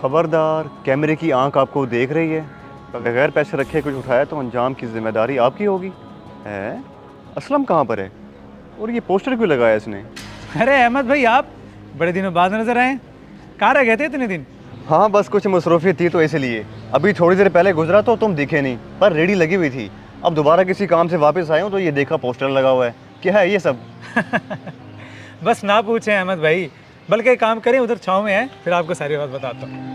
खबरदार, कैमरे की आंख आपको देख रही है। बगैर पैसे रखे कुछ उठाया तो अंजाम की जिम्मेदारी आपकी होगी। है असलम कहाँ पर है और ये पोस्टर क्यों लगाया इसने? अरे अहमद भाई, आप बड़े दिनों बाद नजर आए। कहाँ रह गए थे इतने दिन? हाँ बस कुछ मसरूफियत थी तो इसलिए। अभी थोड़ी देर पहले गुजरा तो तुम दिखे नहीं, पर रेडी लगी हुई थी। अब दोबारा किसी काम से वापस आया हूँ तो ये देखा पोस्टर लगा हुआ है। क्या है ये सब? बस ना पूछें अहमद भाई, बल्कि एक काम करें, उधर छाँव में है, फिर आपको सारी बात बताता हूँ।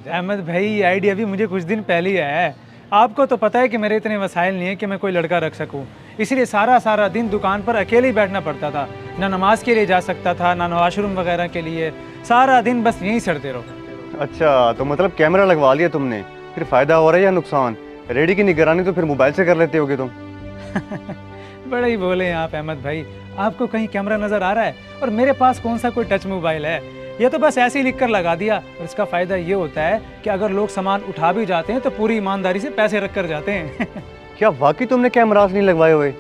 अहमद भाई, ये आइडिया भी मुझे कुछ दिन पहले ही आया है। आपको तो पता है कि मेरे इतने वसाइल नहीं है कि मैं कोई लड़का रख सकूं, इसलिए सारा दिन दुकान पर अकेले ही बैठना पड़ता था। ना नमाज के लिए जा सकता था, ना वॉशरूम वगैरह के लिए। सारा दिन बस यहीं सड़ते रहो। अच्छा, तो मतलब कैमरा लगवा लिया तुमने, फिर फायदा हो रहा है या नुकसान? रेडी की निगरानी तो फिर मोबाइल से कर लेते होगे तुम। बड़े ही बोले हैं आप अहमद भाई। आपको कहीं कैमरा नजर आ रहा है? और मेरे पास कौन सा कोई टच मोबाइल है? ये तो बस ऐसे ही लिख कर लगा दिया। और इसका फायदा ये होता है कि अगर लोग सामान उठा भी जाते हैं तो पूरी ईमानदारी से पैसे रख कर जाते हैं। क्या वाकई तुमने कैमरास नहीं लगवाए हुए?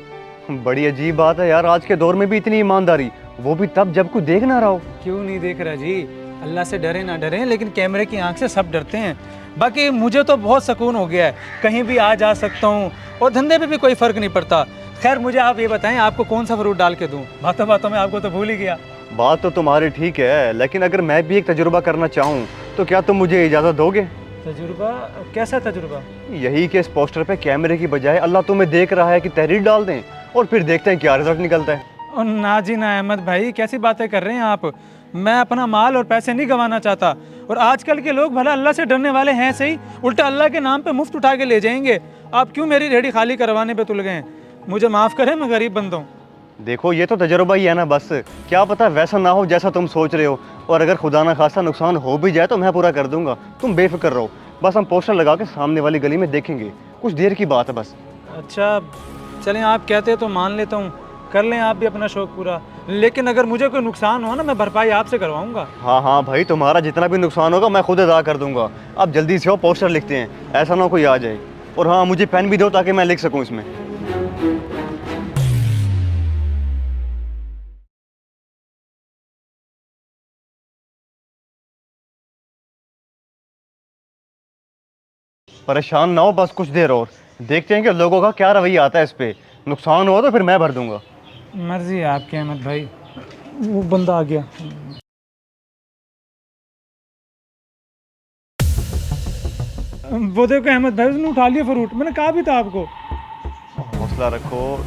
बड़ी अजीब बात है यार, आज के दौर में भी इतनी ईमानदारी, वो भी तब जब कोई देख ना रहा हो। क्यों नहीं देख रहा जी? अल्लाह से डरे ना डरे, लेकिन कैमरे की आंख से सब डरते हैं। बाकी मुझे तो बहुत सुकून हो गया है, कहीं भी आ जा सकता हूँ और धंधे पे भी कोई फर्क नहीं पड़ता। खैर मुझे आप ये बताएं, आपको कौन सा फ्रूट डाल के दूं? बातों बातों में आपको तो भूल ही गया। बात तो तुम्हारी ठीक है, लेकिन अगर मैं भी एक तजुर्बा करना चाहूँ तो क्या तुम मुझे इजाज़त दोगे? तजुर्बा? कैसा तजुर्बा? यही कि इस पोस्टर पे कैमरे की बजाय अल्लाह तुम्हें देख रहा है कि तहरीर डाल दें और फिर देखते हैं क्या रिजल्ट निकलता है। और ना जी ना अहमद भाई, कैसी बातें कर रहे हैं आप? मैं अपना माल और पैसे नहीं गंवाना चाहता। और आजकल के लोग भला अल्लाह से डरने वाले हैं सही, उल्टा अल्लाह के नाम पे मुफ्त उठा के ले जाएंगे। आप क्यों मेरी रेहड़ी खाली करवाने पे तुल गए हैं? मुझे माफ़ करें, मैं गरीब बंदा हूँ। देखो ये तो तजुर्बा ही है ना, बस क्या पता वैसा ना हो जैसा तुम सोच रहे हो, और अगर खुदा ना खास्ता नुकसान हो भी जाए तो मैं पूरा कर दूंगा। तुम बेफिक्र रहो, बस हम पोस्टर लगा के सामने वाली गली में देखेंगे, कुछ देर की बात है बस। अच्छा चलें, आप कहते हैं तो मान लेता हूँ, कर लें आप भी अपना शौक़ पूरा। लेकिन अगर मुझे कोई नुकसान हो ना, मैं भरपाई आपसे करवाऊँगा। हाँ हाँ भाई, तुम्हारा जितना भी नुकसान होगा मैं खुद अदा कर दूंगा। अब जल्दी से हो, पोस्टर लिखते हैं, ऐसा ना हो कोई आ जाए। और हाँ, मुझे पेन भी दो ताकि मैं लिख सकूँ इसमें। परेशान ना हो, बस कुछ देर और देखते हैं कि लोगों का क्या रवैया आता है इस पे। नुकसान हुआ तो फिर मैं भर दूंगा। मर्जी है आपकी अहमद भाई। वो बंदा आ गया। वो देखो अहमद भाई, उसने उठा लिया फ्रूट। मैंने कहा भी था आपको। हौसला रखो।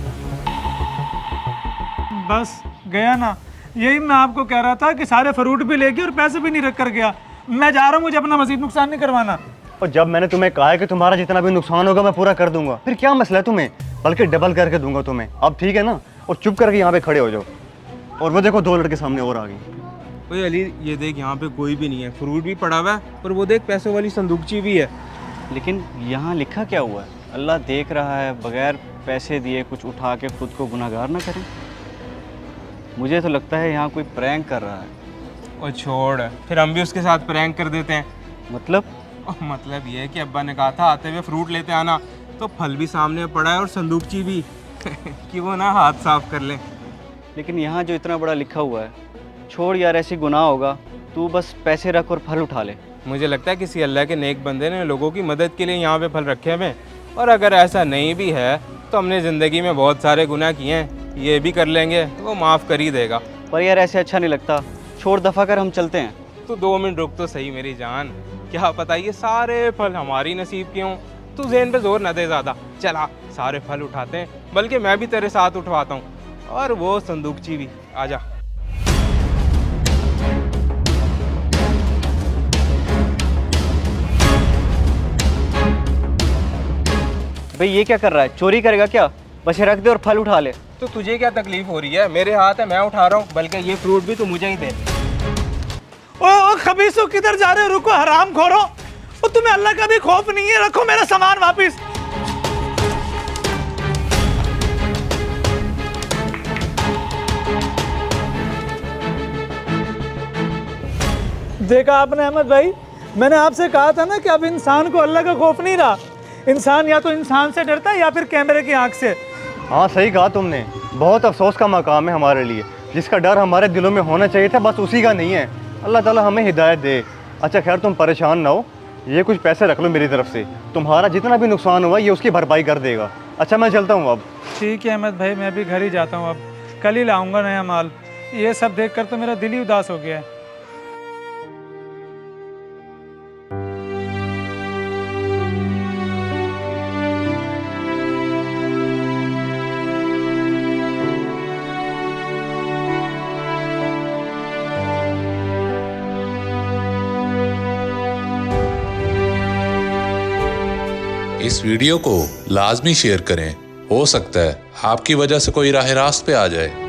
बस गया ना। यही मैं आपको कह रहा था कि सारे फ्रूट भी ले गया और पैसे भी नहीं रख कर गया। मैं जा रहा हूँ, मुझे अपना मजीद नुकसान नहीं करवाना। और जब मैंने तुम्हें कहा है कि तुम्हारा जितना भी नुकसान होगा मैं पूरा कर दूंगा, फिर क्या मसला है तुम्हें? बल्कि डबल करके दूंगा तुम्हें। अब ठीक है ना? और चुप करके यहाँ पे खड़े हो जाओ। और वो देखो, दो लड़के सामने और आ गए। ओए अली, ये देख यहाँ पे कोई भी नहीं है, फ्रूट भी पड़ा हुआ है और वो देख पैसों वाली संदूकची भी है। लेकिन यहाँ लिखा क्या हुआ है? अल्लाह देख रहा है, बगैर पैसे दिए कुछ उठा के खुद को गुनहगार ना करें। मुझे तो लगता है यहाँ कोई प्रैंक कर रहा है। और छोड़, फिर हम भी उसके साथ प्रैंक कर देते हैं। मतलब? मतलब ये है कि अब्बा ने कहा था आते हुए फ्रूट लेते आना, तो फल भी सामने पड़ा है और संदूकची भी कि वो ना हाथ साफ कर लें। लेकिन यहाँ जो इतना बड़ा लिखा हुआ है, छोड़ यार, ऐसी गुनाह होगा। तू बस पैसे रख और फल उठा ले। मुझे लगता है किसी अल्लाह के नेक बंदे ने लोगों की मदद के लिए यहाँ पे फल रखे हुए हैं। और अगर ऐसा नहीं भी है तो हमने ज़िंदगी में बहुत सारे गुनाह किए हैं, ये भी कर लेंगे तो वो माफ़ कर ही देगा। पर यार ऐसे अच्छा नहीं लगता, छोड़, दफ़ा कर, हम चलते हैं। तू 2 मिनट रुक तो सही मेरी जान, क्या पता ये सारे फल हमारी नसीब के हों। तू ज़हन पे जोर न दे ज़्यादा, चला सारे फल उठाते हैं, बल्कि मैं भी तेरे साथ उठवाता हूँ। और वो संदूकची भी, आजा। भाई ये क्या कर रहा है? चोरी करेगा क्या? बस ये रख दे और फल उठा ले। तो तुझे क्या तकलीफ हो रही है? मेरे हाथ है, मैं उठा रहा हूँ, बल्कि ये फ्रूट भी तू मुझे ही दे। ओ खबीसो, किधर जा रहे हो? रुको हराम खोरो। ओ तुम्हें अल्लाह का भी खौफ नहीं है? रखो मेरा सामान वापिस। देखा आपने अहमद भाई, मैंने आपसे कहा था ना कि अब इंसान को अल्लाह का खौफ नहीं रहा। इंसान या तो इंसान से डरता है या फिर कैमरे की आंख से। हाँ सही कहा तुमने, बहुत अफसोस का मकाम है हमारे लिए। जिसका डर हमारे दिलों में होना चाहिए था बस उसी का नहीं है। अल्लाह ताला हमें हिदायत दे। अच्छा खैर तुम परेशान ना हो, ये कुछ पैसे रख लो मेरी तरफ से, तुम्हारा जितना भी नुकसान हुआ ये उसकी भरपाई कर देगा। अच्छा मैं चलता हूँ अब। ठीक है अहमद भाई, मैं भी घर ही जाता हूँ, अब कल ही लाऊंगा नया माल। ये सब देखकर तो मेरा दिल ही उदास हो गया है। इस वीडियो को लाजमी शेयर करें, हो सकता है आपकी वजह से कोई राह रास्त पे आ जाए।